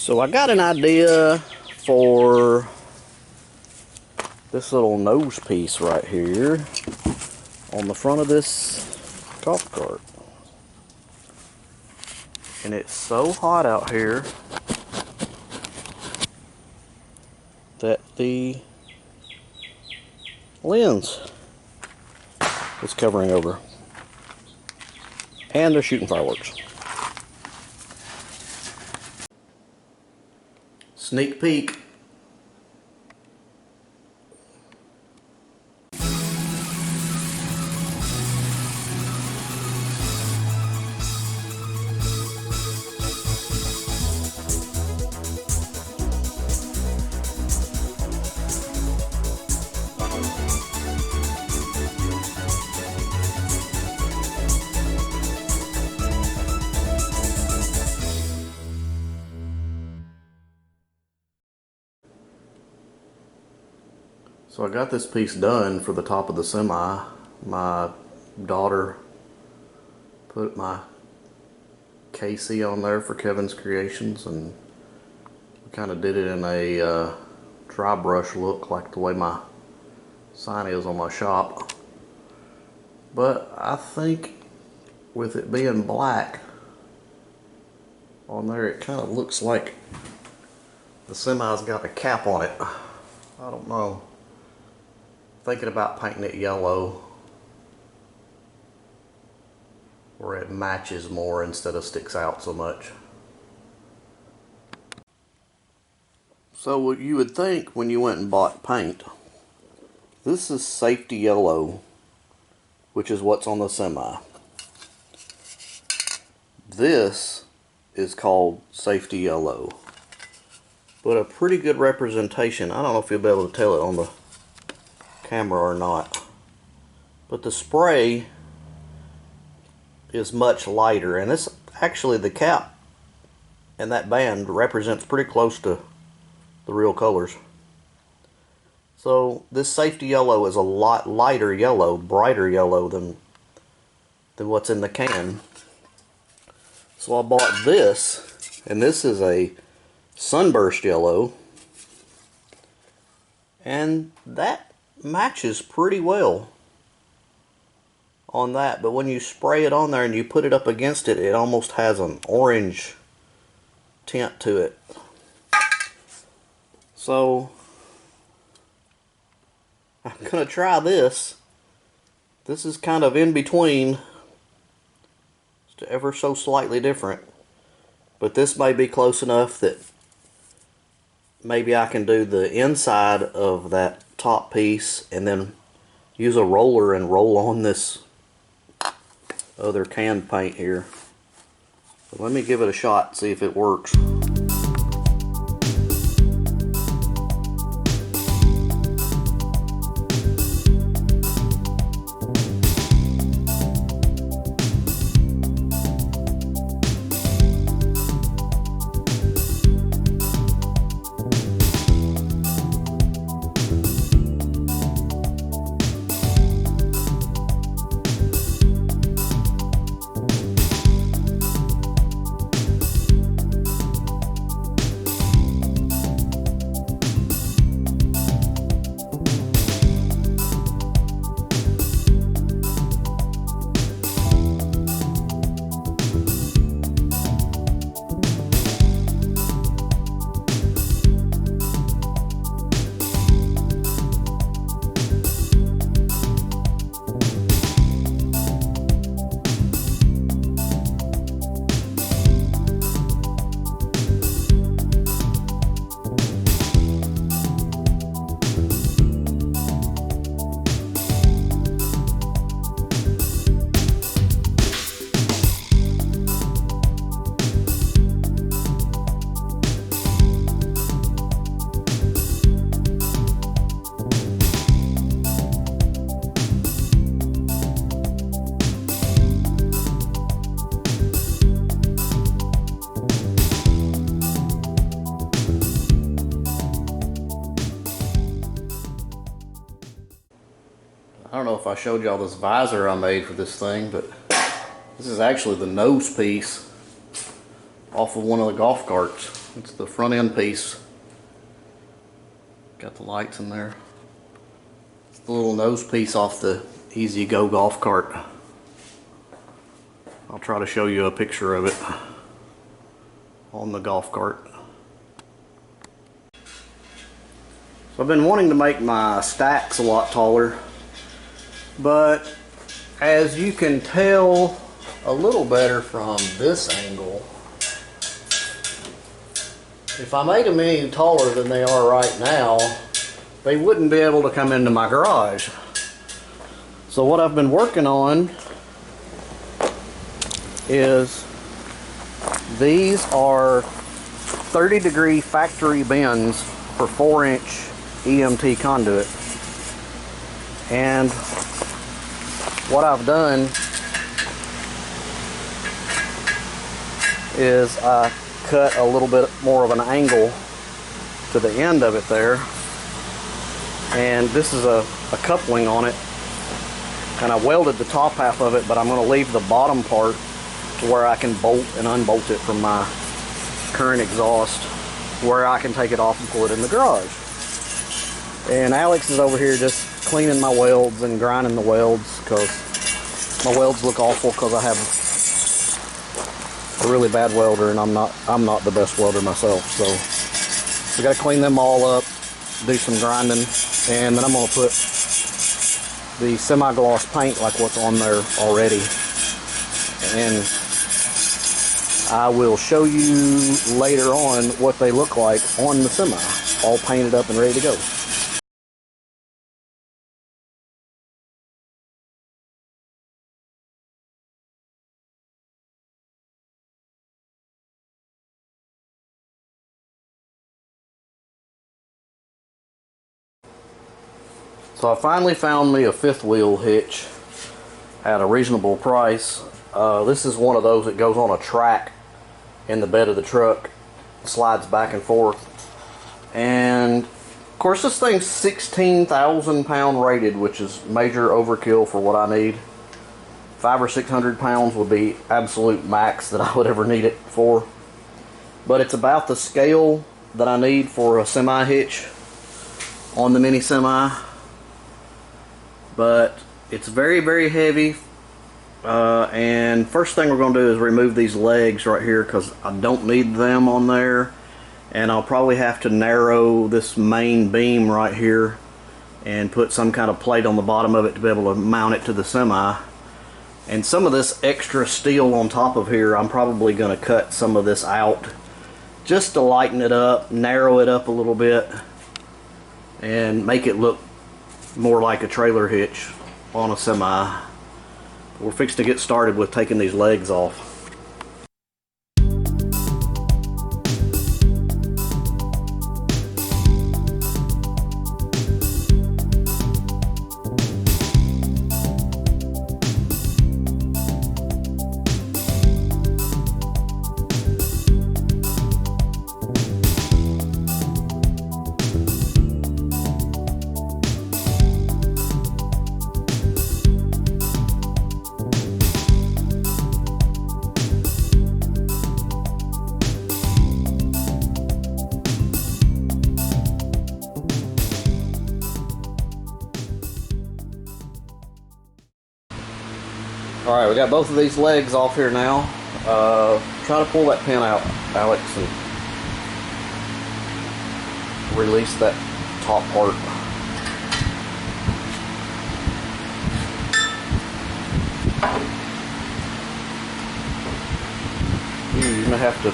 So I got an idea for this little nose piece right here on the front of this golf cart. And it's so hot out here that the lens is covering over. And they're shooting fireworks. Sneak peek. So I got this piece done for the top of the semi. My daughter put my KC on there for Kevin's Creations, and we kind of did it in a dry brush look, like the way my sign is on my shop. But I think with it being black on there, it kind of looks like the semi's got a cap on it. I don't know. Thinking about painting it yellow where it matches more instead of sticks out so much. So what you would think when you went and bought paint, this is safety yellow, which is what's on the semi. This is called safety yellow, but a pretty good representation. I don't know if you'll be able to tell it on the camera or not, but the spray is much lighter, and this actually, the cap and that band represents pretty close to the real colors. So this safety yellow is a lot lighter yellow, brighter yellow than what's in the can. So I bought this, and this is a sunburst yellow, and that matches pretty well on that, but when you spray it on there and you put it up against it, it almost has an orange tint to it. So I'm gonna try this. This is kind of in between, just ever so slightly different, but this may be close enough that maybe I can do the inside of that top piece and then use a roller and roll on this other canned paint here. So let me give it a shot, see if it works. I don't know if I showed y'all this visor I made for this thing, but this is actually the nose piece off of one of the golf carts. It's the front end piece. Got the lights in there. It's the little nose piece off the Easy Go golf cart. I'll try to show you a picture of it on the golf cart. So I've been wanting to make my stacks a lot taller, but as you can tell a little better from this angle, if I made them any taller than they are right now, they wouldn't be able to come into my garage. So what I've been working on is these are 30-degree factory bends for 4-inch EMT conduit. And what I've done is I cut a little bit more of an angle to the end of it there, and this is a coupling on it, and I welded the top half of it, but I'm going to leave the bottom part to where I can bolt and unbolt it from my current exhaust, where I can take it off and pull it in the garage. And Alex is over here just cleaning my welds and grinding the welds, because my welds look awful because I have a really bad welder, and I'm not the best welder myself. So we got to clean them all up, do some grinding, and then I'm going to put the semi-gloss paint like what's on there already, and I will show you later on what they look like on the semi, all painted up and ready to go. So I finally found me a fifth wheel hitch at a reasonable price. This is one of those that goes on a track in the bed of the truck, slides back and forth. And of course this thing's 16,000 pound rated, which is major overkill for what I need. 500 or 600 pounds would be absolute max that I would ever need it for. But it's about the scale that I need for a semi hitch on the Mini Semi. But it's very, very heavy. And first thing we're going to do is remove these legs right here, because I don't need them on there. And I'll probably have to narrow this main beam right here and put some kind of plate on the bottom of it to be able to mount it to the semi. And some of this extra steel on top of here, I'm probably going to cut some of this out just to lighten it up, narrow it up a little bit, and make it look more like a trailer hitch on a semi. We're fixing to get started with taking these legs off. Alright, we got both of these legs off here now. Try to pull that pin out, Alex, and release that top part. You're going to have to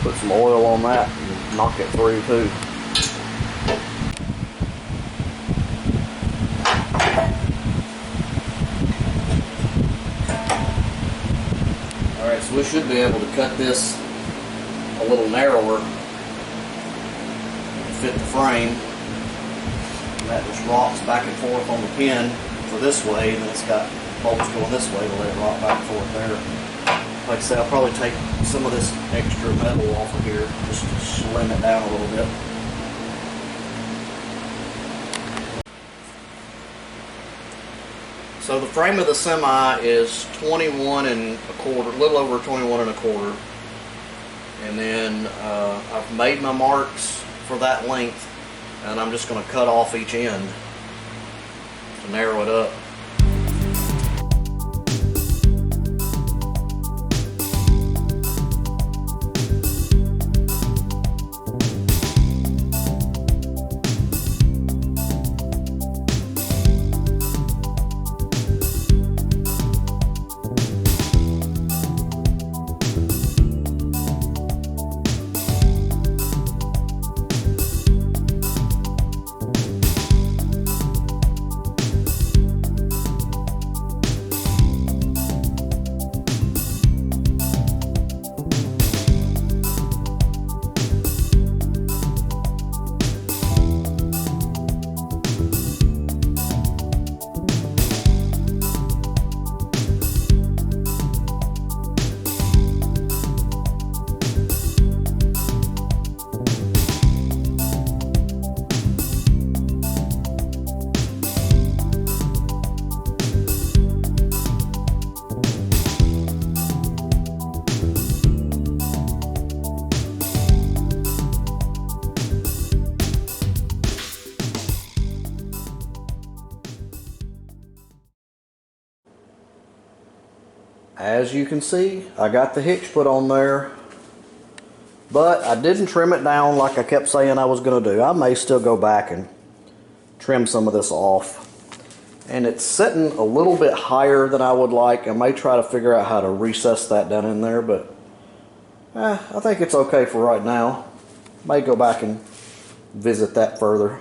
put some oil on that and knock it through too. Alright, so we should be able to cut this a little narrower to fit the frame. And that just rocks back and forth on the pin for this way, and then it's got bolts going this way to let it rock back and forth there. Like I said, I'll probably take some of this extra metal off of here just to slim it down a little bit. So the frame of the semi is 21 1/4, a little over 21 1/4. And then I've made my marks for that length, and I'm just going to cut off each end to narrow it up. As you can see, I got the hitch put on there, but I didn't trim it down like I kept saying I was going to do. I may still go back and trim some of this off. And it's sitting a little bit higher than I would like. I may try to figure out how to recess that down in there, but I think it's okay for right now. May go back and visit that further.